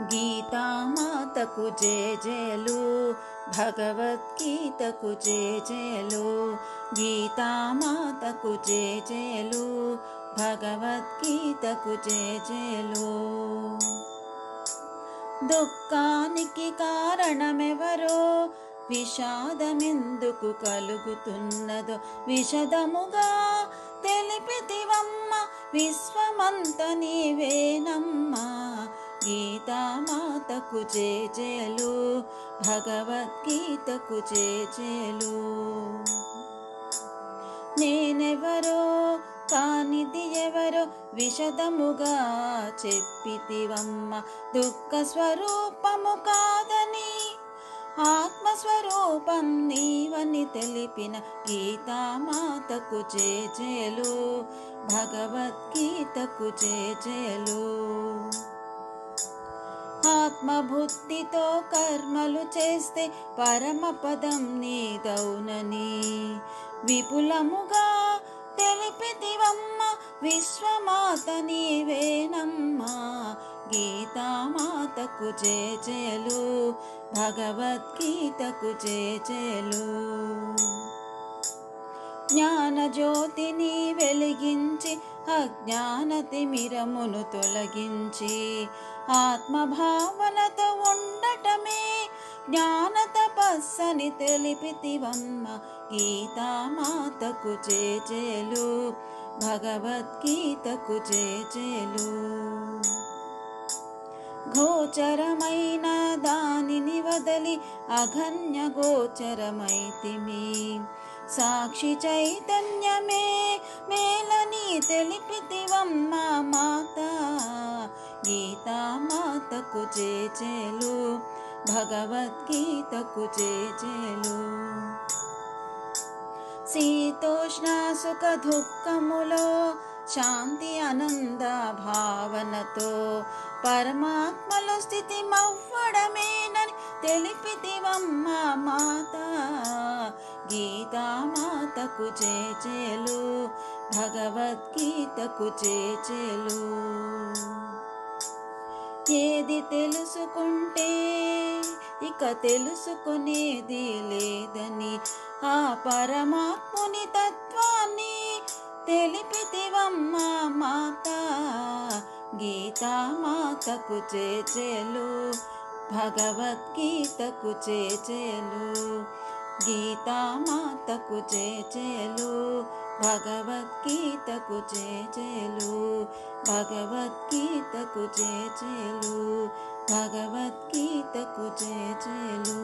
గీతామాతకు జయజయలు, భగవద్గీతకు జయజయలు. గీతామాతకు జయజయలు, భగవద్గీతకు జయజయలు. దుఃఖానికి కారణమెవరో, విషాదమెందుకు కలుగుతున్నదో విషదముగా తెలిపితివమ్మ, విశ్వమంత నీవేనమ్మా. గీతామాతకు జయజయలు, భగవద్గీతకు జయజయలు. నేనెవరో కానిది ఎవరో విశదముగా చెప్పితివమ్మ, దుఃఖ స్వరూపము కాదని ఆత్మస్వరూపం నీవని తెలిపిన గీతామాతకు జయజయలు, భగవద్గీతకు జయజయలు. ఆత్మబుద్ధితో కర్మలు చేస్తే పరమపదం నీదౌనని విపులముగా తెలిపితివమ్మ, విశ్వమాత నీవేనమ్మా. గీతామాతకు జయజయలు, భగవద్గీతకు జయజయలు. జ్ఞానజ్యోతిని వెలిగించి అజ్ఞాన తిమిరమును తొలగించి ఆత్మభావనతో ఉండటమే జ్ఞాన తపస్సని తెలిపితివమ్మ. గీతామాతకు జయజయలు, భగవద్గీతకు జయజయలు. గోచరమైన దానిని వదలి అగన్య గోచరమైతిమి, సాక్షి చైతన్యమే మేలని తెలిపితివమ్మ మాత. గీతామాతకు జయజయలు, భగవద్గీతకు జయజయలు. శీతోష్ణ సుఖ దుఃఖములో శాంతి ఆనంద భావనతో పరమాత్మలో స్థితి మవ్వడమేనని తెలిపితివమ్మ మాత. గీతామాతకు జయజయలు, భగవద్గీతకు జయజయలు. ఏది తెలుసుకుంటే ఇక తెలుసుకునేది లేదని ఆ పరమాత్ముని తత్వాన్ని తెలిపితివమ్మ మాత. గీతామాతకు జయజయలు, భగవద్గీతకు జయజయలు. గీతామాతకు జయజయలు, భగవద్గీతకు జయజయలు. భగవద్గీతకు జయజయలు, భగవద్గీతకు జయజయలు.